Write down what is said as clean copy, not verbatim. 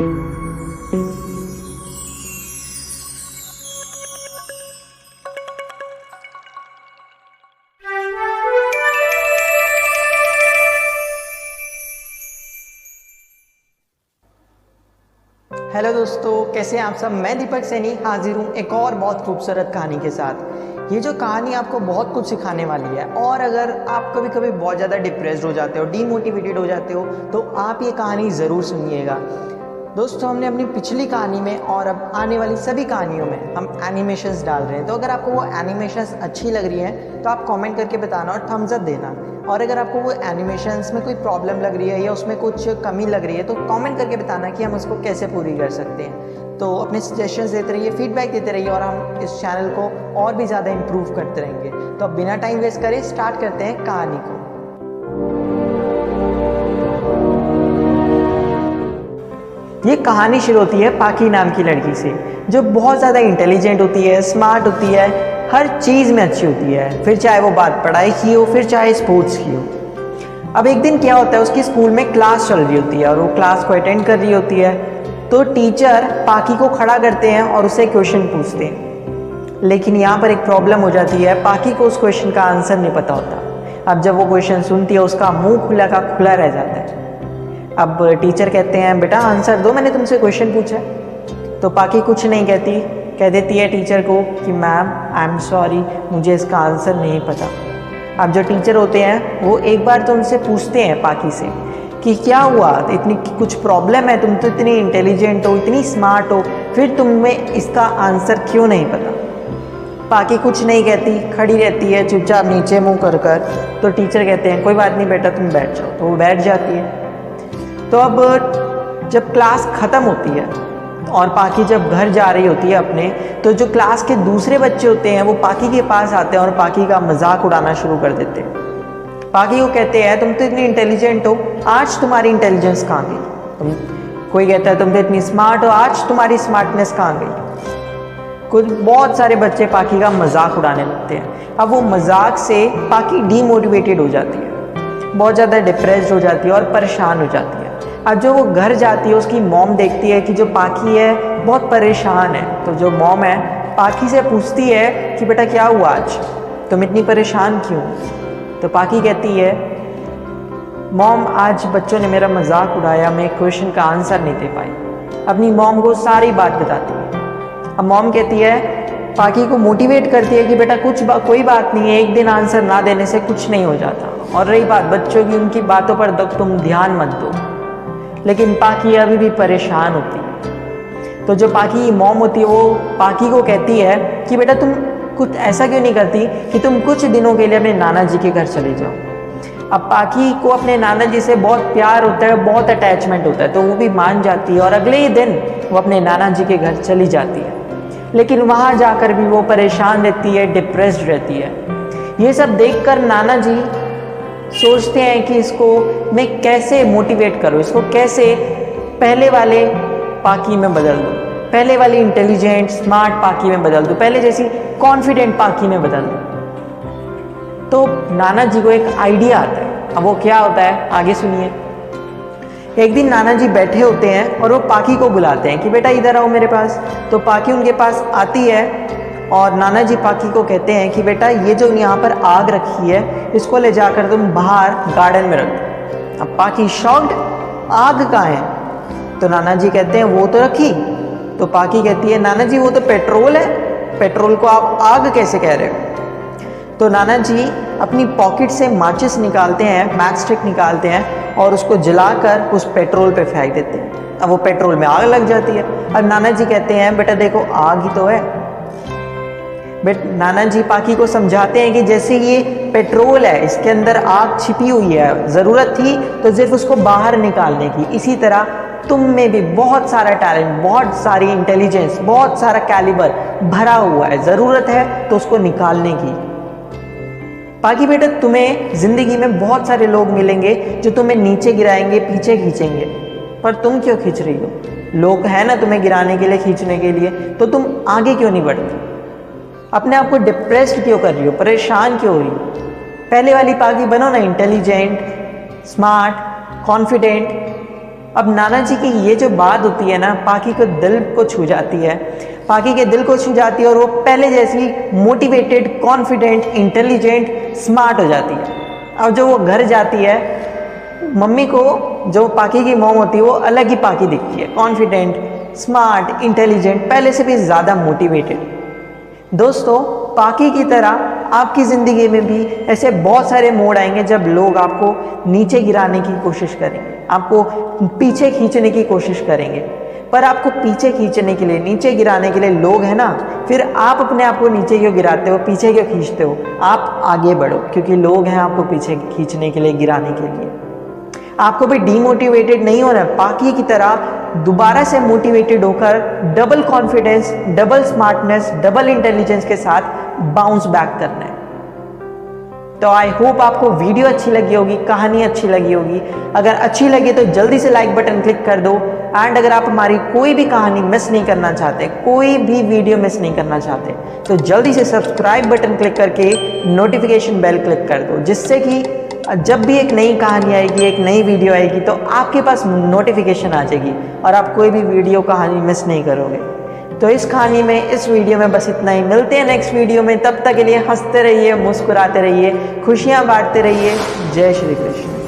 Hello दोस्तों, कैसे हैं आप सब। मैं दीपक सैनी हाजिर हूँ एक और बहुत खूबसूरत कहानी के साथ। ये जो कहानी आपको बहुत कुछ सिखाने वाली है, और अगर आप कभी कभी बहुत ज़्यादा डिप्रेस्ड हो जाते हो, डीमोटिवेटेड हो जाते हो, तो आप ये कहानी ज़रूर सुनिएगा। दोस्तों, हमने अपनी पिछली कहानी में और अब आने वाली सभी कहानियों में हम एनिमेशंस डाल रहे हैं। तो अगर आपको वो एनिमेशंस अच्छी लग रही हैं तो आप कमेंट करके बताना और थम्स अप देना। और अगर आपको वो एनिमेशंस में कोई प्रॉब्लम लग रही है या उसमें कुछ कमी लग रही है तो कमेंट करके बताना कि हम उसको कैसे पूरी कर सकते हैं। तो अपने सजेशंस देते रहिए, फीडबैक देते रहिए, और हम इस चैनल को और भी ज़्यादा इम्प्रूव करते रहेंगे। तो अब बिना टाइम वेस्ट करे स्टार्ट करते हैं कहानी को। ये कहानी शुरू होती है पाकी नाम की लड़की से, जो बहुत ज़्यादा इंटेलिजेंट होती है, स्मार्ट होती है, हर चीज़ में अच्छी होती है, फिर चाहे वो बात पढ़ाई की हो, फिर चाहे स्पोर्ट्स की हो। अब एक दिन क्या होता है, उसकी स्कूल में क्लास चल रही होती है और वो क्लास को अटेंड कर रही होती है। तो टीचर पाकी को खड़ा करते हैं और उससे क्वेश्चन पूछते हैं। लेकिन यहाँ पर एक प्रॉब्लम हो जाती है, पाकी को उस क्वेश्चन का आंसर नहीं पता होता। अब जब वो क्वेश्चन सुनती है, उसका मुंह खुला का खुला रह जाता है। अब टीचर कहते हैं, बेटा आंसर दो, मैंने तुमसे क्वेश्चन पूछा है। तो पाकी कुछ नहीं कहती, कह देती है टीचर को कि मैम आई एम सॉरी, मुझे इसका आंसर नहीं पता। अब जो टीचर होते हैं वो एक बार तो उनसे पूछते हैं पाकी से कि क्या हुआ, इतनी कुछ प्रॉब्लम है, तुम तो इतनी इंटेलिजेंट हो, इतनी स्मार्ट हो, फिर तुम्हें इसका आंसर क्यों नहीं पता। पाकी कुछ नहीं कहती, खड़ी रहती है चुपचाप नीचे मुँह कर कर। तो टीचर कहते हैं कोई बात नहीं बेटा, तुम बैठ जाओ। तो वो बैठ जाती है। तो अब जब क्लास ख़त्म होती है और पाकी जब घर जा रही होती है अपने, तो जो क्लास के दूसरे बच्चे होते हैं वो पाकी के पास आते हैं और पाकी का मजाक उड़ाना शुरू कर देते हैं। पाकी को कहते हैं तुम तो इतनी इंटेलिजेंट हो, आज तुम्हारी इंटेलिजेंस कहाँ गई। कोई कहता है तुम तो इतनी स्मार्ट हो, आज तुम्हारी स्मार्टनेस कहाँ गई। कुछ बहुत सारे बच्चे पाकी का मजाक उड़ाने लगते हैं। अब वो मजाक से पाकी डीमोटिवेटेड हो जाती है, बहुत ज़्यादा डिप्रेस्ड हो जाती है और परेशान हो जाती है। अब जो वो घर जाती है, उसकी मॉम देखती है कि जो पाकी है बहुत परेशान है। तो जो मॉम है पाकी से पूछती है कि बेटा क्या हुआ, आज तुम इतनी परेशान क्यों। तो पाकी कहती है मॉम, आज बच्चों ने मेरा मजाक उड़ाया, मैं क्वेश्चन का आंसर नहीं दे पाई। अपनी मॉम को सारी बात बताती है। अब मॉम कहती है, पाकी को मोटिवेट करती है कि बेटा कोई बात नहीं है, एक दिन आंसर ना देने से कुछ नहीं हो जाता। और रही बात बच्चों की, उनकी बातों पर तुम ध्यान मत दो। लेकिन पाकी अभी भी परेशान होती है। तो जो पाकी की मॉम होती है वो पाकी को कहती है कि बेटा तुम कुछ ऐसा क्यों नहीं करती कि तुम कुछ दिनों के लिए अपने नाना जी के घर चले जाओ। अब पाकी को अपने नाना जी से बहुत प्यार होता है, बहुत अटैचमेंट होता है, तो वो भी मान जाती है और अगले ही दिन वो अपने नाना जी के घर चली जाती है। लेकिन वहाँ जाकर भी वो परेशान रहती है, डिप्रेस्ड रहती है। ये सब देखकर नाना जी सोचते हैं कि इसको मैं कैसे मोटिवेट करूँ, इसको कैसे पहले वाले पाकी में बदल दूँ, पहले वाली इंटेलिजेंट स्मार्ट पाकी में बदल दूँ, पहले जैसी कॉन्फिडेंट पाकी में बदल दूँ। तो नाना जी को एक आइडिया आता है। अब वो क्या होता है आगे सुनिए। एक दिन नाना जी बैठे होते हैं और वो पाकी को बुलाते हैं कि बेटा इधर आओ मेरे पास। तो पाकी उनके पास आती है और नाना जी पाकी को कहते हैं कि बेटा ये जो यहाँ पर आग रखी है, इसको ले जाकर तुम बाहर गार्डन में रख दो। अब पाकी शॉक्ड, आग कहाँ है। तो नाना जी कहते हैं वो तो रखी। तो पाकी कहती है नाना जी वो तो पेट्रोल है, पेट्रोल को आप आग कैसे कह रहे हो। तो नाना जी अपनी पॉकेट से माचिस निकालते हैं, मैच स्टिक निकालते हैं और उसको जलाकर उस पेट्रोल पे फेंक देते हैं। अब वो पेट्रोल में आग लग जाती है। अब नाना जी कहते हैं बेटा देखो आग ही तो है। बट नाना जी पाकी को समझाते हैं कि जैसे ये पेट्रोल है, इसके अंदर आग छिपी हुई है, ज़रूरत थी तो सिर्फ उसको बाहर निकालने की। इसी तरह तुम में भी बहुत सारा टैलेंट, बहुत सारी इंटेलिजेंस, बहुत सारा कैलिबर भरा हुआ है, ज़रूरत है तो उसको निकालने की। पाकी बेटा तुम्हें ज़िंदगी में बहुत सारे लोग मिलेंगे जो तुम्हें नीचे गिराएंगे, पीछे खींचेंगे, पर तुम क्यों खींच रही हो। लोग हैं ना तुम्हें गिराने के लिए, खींचने के लिए, तो तुम आगे क्यों नहीं बढ़ती। अपने आप को डिप्रेस्ड क्यों कर रही हो, परेशान क्यों हो रही हो। पहले वाली पाकी बनो ना, इंटेलिजेंट, स्मार्ट, कॉन्फिडेंट। अब नाना जी की ये जो बात होती है ना, पाकी को दिल को छू जाती है, पाकी के दिल को छू जाती है और वो पहले जैसी मोटिवेटेड, कॉन्फिडेंट, इंटेलिजेंट, स्मार्ट हो जाती है। अब जो वो घर जाती है, मम्मी को, जो पाकी की मॉम होती है, वो अलग ही पाकी दिखती है, कॉन्फिडेंट, स्मार्ट, इंटेलिजेंट, पहले से भी ज़्यादा मोटिवेटेड। दोस्तों, पाकी की तरह आपकी ज़िंदगी में भी ऐसे बहुत सारे मोड़ आएंगे जब लोग आपको नीचे गिराने की कोशिश करेंगे, आपको पीछे खींचने की कोशिश करेंगे। पर आपको पीछे खींचने के लिए, नीचे गिराने के लिए लोग हैं ना, फिर आप अपने आप को नीचे क्यों गिराते हो, पीछे क्यों खींचते हो? आप आगे बढ़ो, क्योंकि लोग हैं आपको पीछे खींचने के लिए, गिराने के लिए। आपको भी डीमोटिवेटेड नहीं होना है, पाकी की तरह दोबारा से मोटिवेटेड होकर double confidence, double smartness, double intelligence के साथ बाउंस बैक करना है। तो आई होप आपको वीडियो अच्छी लगी होगी, कहानी अच्छी लगी होगी। अगर अच्छी लगी तो जल्दी से लाइक बटन क्लिक कर दो। एंड अगर आप हमारी कोई भी कहानी मिस नहीं करना चाहते, कोई भी वीडियो मिस नहीं करना चाहते, तो जल्दी से सब्सक्राइब बटन क्लिक करके नोटिफिकेशन बेल क्लिक कर दो, जिससे कि जब भी एक नई कहानी आएगी, एक नई वीडियो आएगी, तो आपके पास नोटिफिकेशन आ जाएगी और आप कोई भी वीडियो कहानी मिस नहीं करोगे। तो इस कहानी में, इस वीडियो में बस इतना ही। मिलते हैं नेक्स्ट वीडियो में, तब तक के लिए हंसते रहिए, मुस्कुराते रहिए, खुशियाँ बांटते रहिए। जय श्री कृष्ण।